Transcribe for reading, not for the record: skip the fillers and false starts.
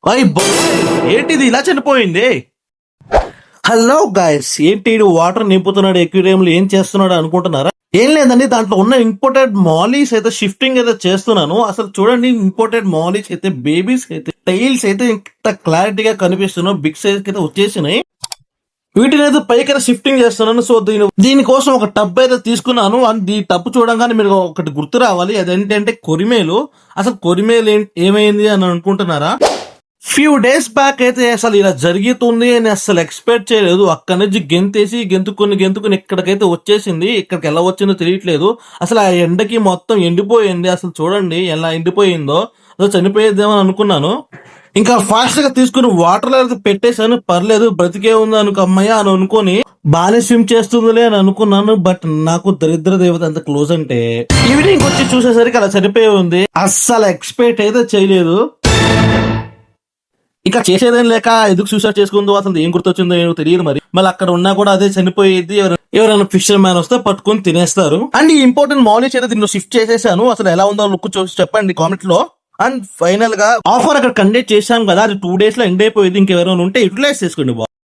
అయ్ ఏంటిది ఇలా చనిపోయింది? హలో గైస్, ఏంటి వాటర్ నింపుతున్నాడు ఎక్వేరియంలో, ఏం చేస్తున్నాడు అనుకుంటున్నారా? ఏం లేదండి, దాంట్లో ఉన్న ఇంపోర్టెడ్ మాలీస్ అయితే షిఫ్టింగ్ అయితే చేస్తున్నాను. అసలు చూడండి, ఇంపోర్టెడ్ మాలీస్ అయితే, బేబీస్ అయితే, టైల్స్ అయితే ఇంత క్లారిటీగా కనిపిస్తున్నాయి. బిగ్ సైజ్ అయితే వచ్చేసినాయి. వీటిని అయితే పైకి షిఫ్టింగ్ చేస్తున్నాను. సో దీనికోసం ఒక టబ్ అయితే తీసుకున్నాను. అండ్ ఈ టబ్ చూడంగానే మీరు ఒకటి గుర్తు రావాలి, అదేంటంటే కొరిమేలు. అసలు కొరిమేలు ఏమైంది అని అనుకుంటున్నారా? ఫ్యూ డేస్ బ్యాక్ అయితే అసలు ఇలా జరుగుతుంది అని అసలు ఎక్స్పెక్ట్ చేయలేదు. అక్కడి నుంచి గెంతేసి గెంతుకుని ఇక్కడికైతే వచ్చేసింది. ఇక్కడికి ఎలా వచ్చిందో తెలియట్లేదు. అసలు ఆ ఎండకి మొత్తం ఎండిపోయింది. అసలు చూడండి ఎలా ఎండిపోయిందో. అసలు చనిపోయేదేమో అనుకున్నాను. ఇంకా ఫాస్ట్ గా తీసుకుని వాటర్ లో అయితే పెట్టేశాను. పర్లేదు, బ్రతికే ఉంది అమ్మయ్య అని అనుకుని బాగానే స్విమ్ చేస్తుందిలే అని అనుకున్నాను. బట్ నాకు దరిద్ర దేవత అంత క్లోజ్ అంటే ఈవినింగ్ వచ్చి చూసేసరికి అలా చనిపోయి ఉంది. అస్సలు ఎక్స్పెక్ట్ అయితే చేయలేదు. ఇక చేసేదేం లేక ఎందుకు సూసైడ్ చేసుకుందో, అసలు ఏం గుర్తొచ్చిందో ఏమో తెలియదు. మళ్ళీ అక్కడ ఉన్నా కూడా అదే చనిపోయేది. ఎవరైనా ఫిషర్ మ్యాన్ వస్తే పట్టుకొని తినేస్తారు. అండ్ ఈ ఇంపార్టెంట్ మాలేజ్ అయితే దీన్ని షిఫ్ట్ చేసేసాను. అసలు ఎలా ఉందో లుక్ చూసి చెప్పండి కామెంట్ లో. అండ్ ఫైనల్ గా ఆఫర్ అక్కడ కండక్ట్ చేశాం కదా, అది 2 days లో ఎండ్ అయిపోయింది. ఇంకెవరైనా ఉంటే యూటిలైజ్ చేసుకోండి.